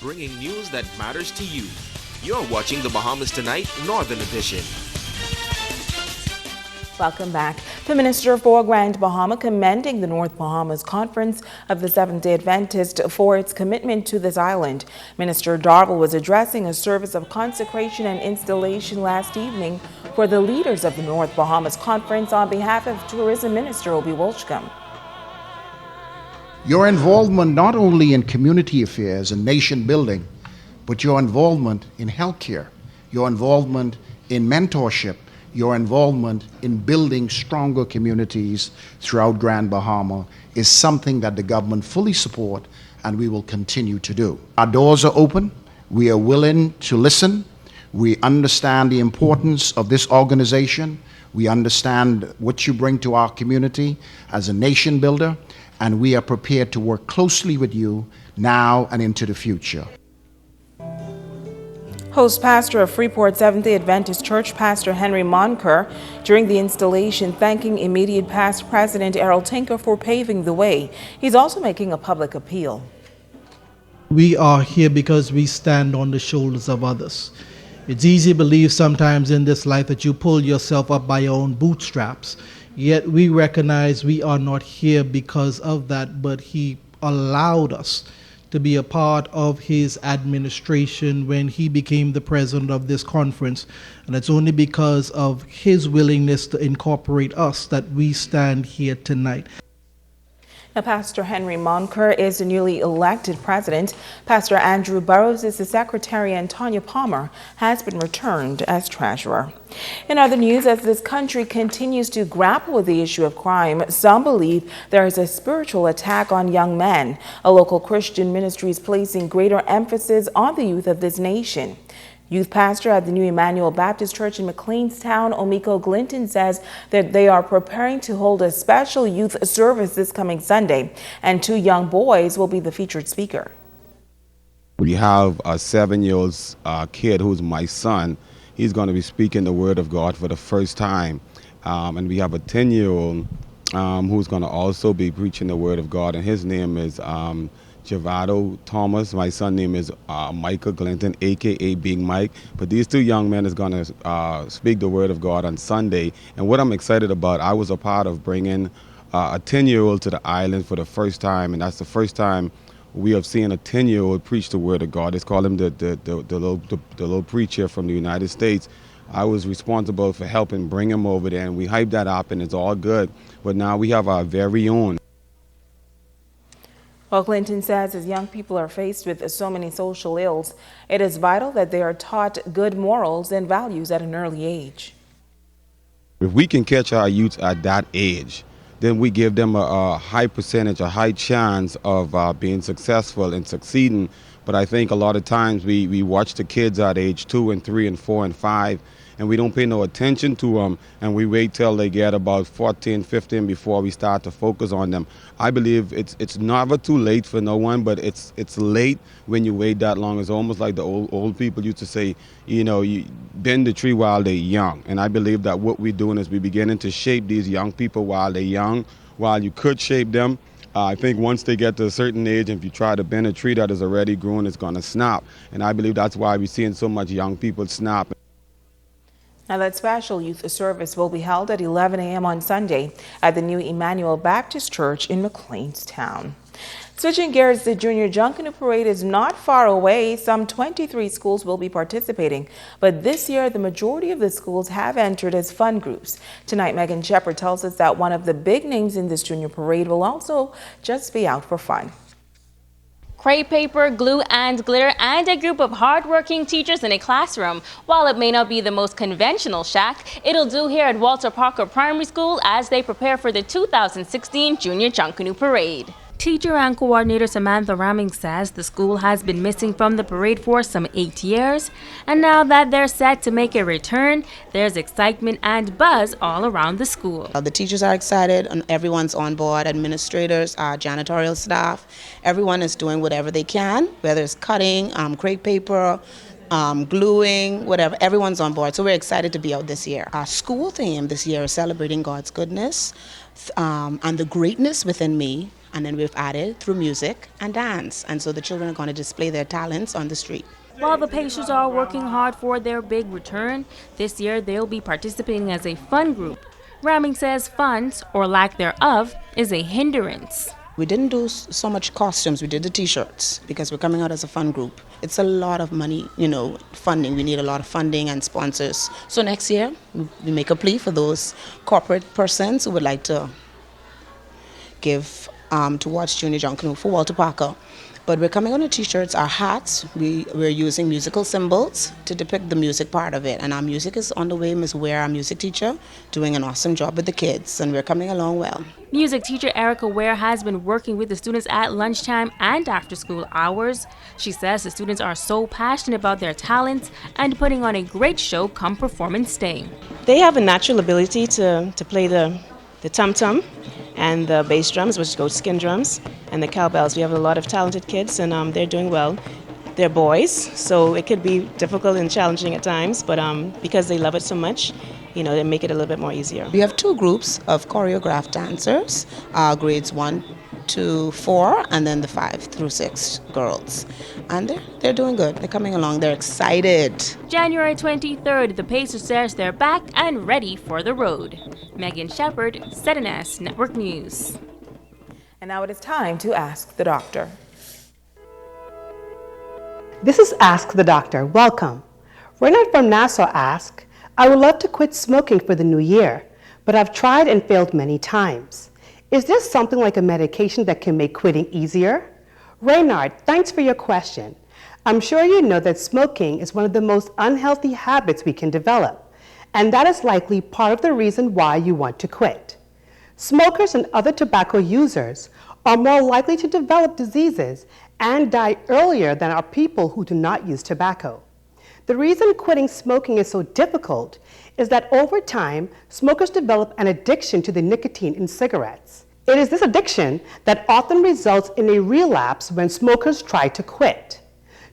bringing news that matters to you. You're watching the Bahamas Tonight Northern Edition. Welcome back. The Minister for Grand Bahama commending the North Bahamas Conference of the Seventh-day Adventist for its commitment to this island. Minister Darville was addressing a service of consecration and installation last evening for the leaders of the North Bahamas Conference on behalf of Tourism Minister Obi Wolchcomb. Your involvement not only in community affairs and nation building, but your involvement in healthcare, your involvement in mentorship, your involvement in building stronger communities throughout Grand Bahama is something that the government fully support and we will continue to do. Our doors are open. We are willing to listen. We understand the importance of this organization. We understand what you bring to our community as a nation builder, and we are prepared to work closely with you now and into the future. Host pastor of Freeport Seventh-day Adventist Church, Pastor Henry Monker, during the installation, thanking immediate past President Errol Tinker for paving the way. He's also making a public appeal. We are here because we stand on the shoulders of others. It's easy to believe sometimes in this life that you pull yourself up by your own bootstraps. Yet we recognize we are not here because of that, but he allowed us to be a part of his administration when he became the president of this conference. And it's only because of his willingness to incorporate us that we stand here tonight. Now, Pastor Henry Monker is the newly elected president. Pastor Andrew Burrows is the secretary, and Tanya Palmer has been returned as treasurer. In other news, as this country continues to grapple with the issue of crime, some believe there is a spiritual attack on young men. A local Christian ministry is placing greater emphasis on the youth of this nation. Youth pastor at the New Emmanuel Baptist Church in McLeanstown, Omiko Glinton, says that they are preparing to hold a special youth service this coming Sunday, and 2 young boys will be the featured speaker. We have a 7-year-old kid who's my son. He's going to be speaking the word of God for the first time. And we have a 10-year-old who's going to also be preaching the word of God, and his name is Javado Thomas. My son's name is Michael Glinton, aka Big Mike. But these 2 young men is going to speak the word of God on Sunday. And what I'm excited about, I was a part of bringing a 10-year-old to the island for the first time, and that's the first time we have seen a 10-year-old preach the word of God. It's called him the little preacher from the United States. I was responsible for helping bring him over there, and we hyped that up, and it's all good. But now we have our very own. Well, Clinton says as young people are faced with so many social ills, it is vital that they are taught good morals and values at an early age. If we can catch our youth at that age, then we give them a high percentage, a high chance of being successful and succeeding. But I think a lot of times we watch the kids at age 2 and 3 and 4 and 5, and we don't pay no attention to them, and we wait till they get about 14, 15 before we start to focus on them. I believe it's never too late for no one, but it's late when you wait that long. It's almost like the old people used to say, you know, you bend the tree while they're young. And I believe that what we're doing is we're beginning to shape these young people while they're young, while you could shape them. I think once they get to a certain age, if you try to bend a tree that is already grown, it's going to snap. And I believe that's why we're seeing so much young people snap. Now, that special youth service will be held at 11 a.m. on Sunday at the New Emmanuel Baptist Church in McLeanstown. Switching gears, the Junior Junkanoo Parade is not far away. Some 23 schools will be participating, but this year the majority of the schools have entered as fun groups. Tonight, Megan Shepard tells us that one of the big names in this Junior Parade will also just be out for fun. Crepe paper, glue and glitter, and a group of hard-working teachers in a classroom. While it may not be the most conventional shack, it'll do here at Walter Parker Primary School as they prepare for the 2016 Junior Junkanoo Parade. Teacher and coordinator Samantha Ramming says the school has been missing from the parade for some 8 years, and now that they're set to make a return, there's excitement and buzz all around the school. The teachers are excited and everyone's on board, administrators, our janitorial staff, everyone is doing whatever they can, whether it's cutting, crepe paper, gluing, whatever, everyone's on board. So we're excited to be out this year. Our school theme this year is celebrating God's goodness and the greatness within me. And then we've added through music and dance. And so the children are going to display their talents on the street. While the Pacers are working hard for their big return, this year they'll be participating as a fun group. Ramming says funds, or lack thereof, is a hindrance. We didn't do so much costumes, we did the t-shirts because we're coming out as a fun group. It's a lot of money, funding. We need a lot of funding and sponsors. So next year, we make a plea for those corporate persons who would like to give towards Junior Junkanoo for Walter Parker. But we're coming on the t-shirts, our hats, we're using musical symbols to depict the music part of it. And our music is on the way. Ms. Ware, our music teacher, doing an awesome job with the kids, and we're coming along well. Music teacher Erica Ware has been working with the students at lunchtime and after school hours. She says the students are so passionate about their talents and putting on a great show come performance day. They have a natural ability to play the tum-tum and the bass drums, which go skin drums, and the cowbells. We have a lot of talented kids, and they're doing well. They're boys, so it could be difficult and challenging at times, but because they love it so much, they make it a little bit more easier. We have two groups of choreographed dancers, grades 1 to 4, and then the 5 through 6 girls. And they're doing good. They're coming along. They're excited. January 23rd, the Pacers says they're back and ready for the road. Megan Shepard, ZNS Network News. And now it is time to Ask the Doctor. This is Ask the Doctor. Welcome. Renard from Nassau asks, I would love to quit smoking for the new year, but I've tried and failed many times. Is there something like a medication that can make quitting easier? Reynard, thanks for your question. I'm sure you know that smoking is one of the most unhealthy habits we can develop, and that is likely part of the reason why you want to quit. Smokers and other tobacco users are more likely to develop diseases and die earlier than are people who do not use tobacco. The reason quitting smoking is so difficult is that over time, smokers develop an addiction to the nicotine in cigarettes. It is this addiction that often results in a relapse when smokers try to quit.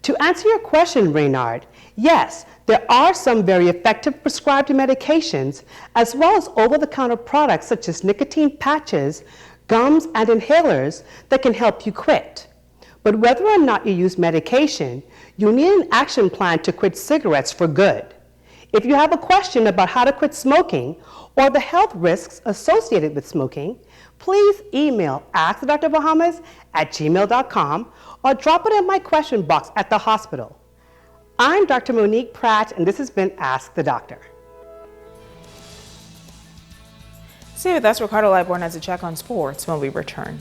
To answer your question, Reynard, yes, there are some very effective prescribed medications, as well as over-the-counter products such as nicotine patches, gums, and inhalers that can help you quit. But whether or not you use medication, you need an action plan to quit cigarettes for good. If you have a question about how to quit smoking or the health risks associated with smoking, please email askthedrbahamas@gmail.com or drop it in my question box at the hospital. I'm Dr. Monique Pratt, and this has been Ask the Doctor. Stay with us. Ricardo Lightborn has a check on sports when we return.